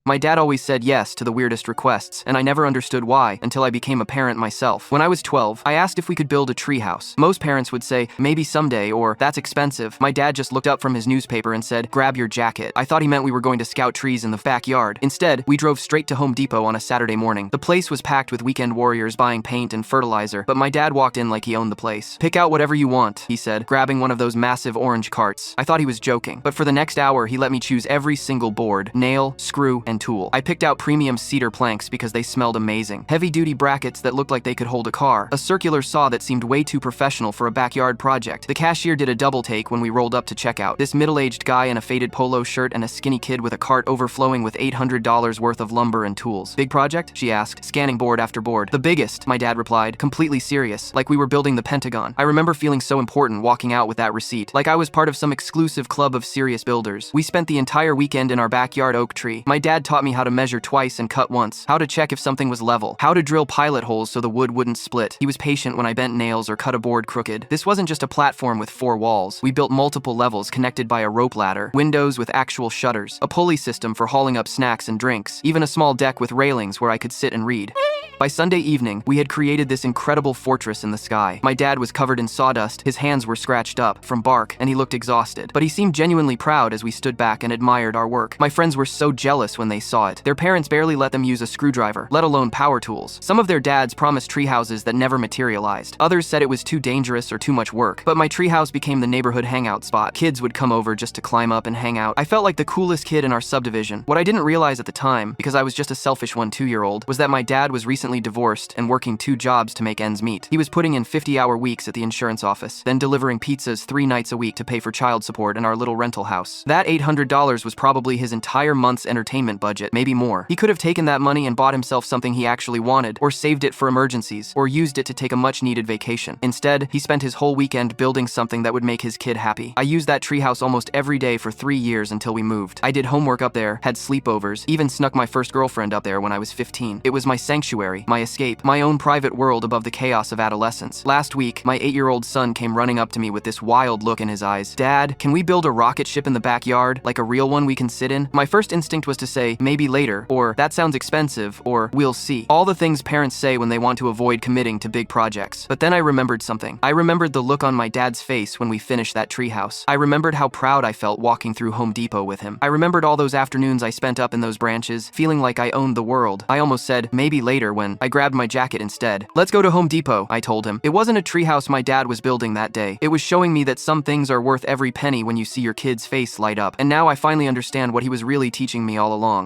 My dad always said yes to the weirdest requests, and I never understood why until I became a parent myself. When I was 12, I asked if we could build a treehouse. Most parents would say, maybe someday, or that's expensive. My dad just looked up from his newspaper and said, grab your jacket. I thought he meant we were going to scout trees in the backyard. Instead, we drove straight to Home Depot on a Saturday morning. The place was packed with weekend warriors buying paint and fertilizer, but my dad walked in like he owned the place. Pick out whatever you want, he said, grabbing one of those massive orange carts. I thought he was joking, but for the next hour, he let me choose every single board, nail, screw, and tool. I picked out premium cedar planks because they smelled amazing, heavy-duty brackets that looked like they could hold a car, a circular saw that seemed way too professional for a backyard project. The cashier did a double take when we rolled up to checkout. This middle-aged guy in a faded polo shirt and a skinny kid with a cart overflowing with $800 worth of lumber and tools. Big project? She asked, scanning board after board. The biggest, my dad replied, completely serious, like we were building the Pentagon. I remember feeling so important walking out with that receipt, like I was part of some exclusive club of serious builders. We spent the entire weekend in our backyard oak tree. My dad taught me how to measure twice and cut once, how to check if something was level, how to drill pilot holes so the wood wouldn't split. He was patient when I bent nails or cut a board crooked. This wasn't just a platform with 4 walls. We built multiple levels connected by a rope ladder, windows with actual shutters, a pulley system for hauling up snacks and drinks, even a small deck with railings where I could sit and read. By Sunday evening, we had created this incredible fortress in the sky. My dad was covered in sawdust, his hands were scratched up from bark, and he looked exhausted. But he seemed genuinely proud as we stood back and admired our work. My friends were so jealous when they saw it. Their parents barely let them use a screwdriver, let alone power tools. Some of their dads promised tree houses that never materialized. Others said it was too dangerous or too much work. But my treehouse became the neighborhood hangout spot. Kids would come over just to climb up and hang out. I felt like the coolest kid in our subdivision. What I didn't realize at the time, because I was just a selfish 2-year-old, was that my dad was recently divorced and working 2 jobs to make ends meet. He was putting in 50-hour weeks at the insurance office, then delivering pizzas 3 nights a week to pay for child support in our little rental house. That $800 was probably his entire month's entertainment budget, maybe more. He could have taken that money and bought himself something he actually wanted, or saved it for emergencies, or used it to take a much-needed vacation. Instead, he spent his whole weekend building something that would make his kid happy. I used that treehouse almost every day for 3 years until we moved. I did homework up there, had sleepovers, even snuck my first girlfriend up there when I was 15. It was my sanctuary, my escape, my own private world above the chaos of adolescence. Last week, my 8-year-old son came running up to me with this wild look in his eyes. Dad, can we build a rocket ship in the backyard, like a real one we can sit in? My first instinct was to say, maybe later, or that sounds expensive, or we'll see. All the things parents say when they want to avoid committing to big projects. But then I remembered something. I remembered the look on my dad's face when we finished that treehouse. I remembered how proud I felt walking through Home Depot with him. I remembered all those afternoons I spent up in those branches, feeling like I owned the world. I almost said, maybe later, when I grabbed my jacket instead. Let's go to Home Depot, I told him. It wasn't a treehouse my dad was building that day. It was showing me that some things are worth every penny when you see your kid's face light up. And now I finally understand what he was really teaching me all along.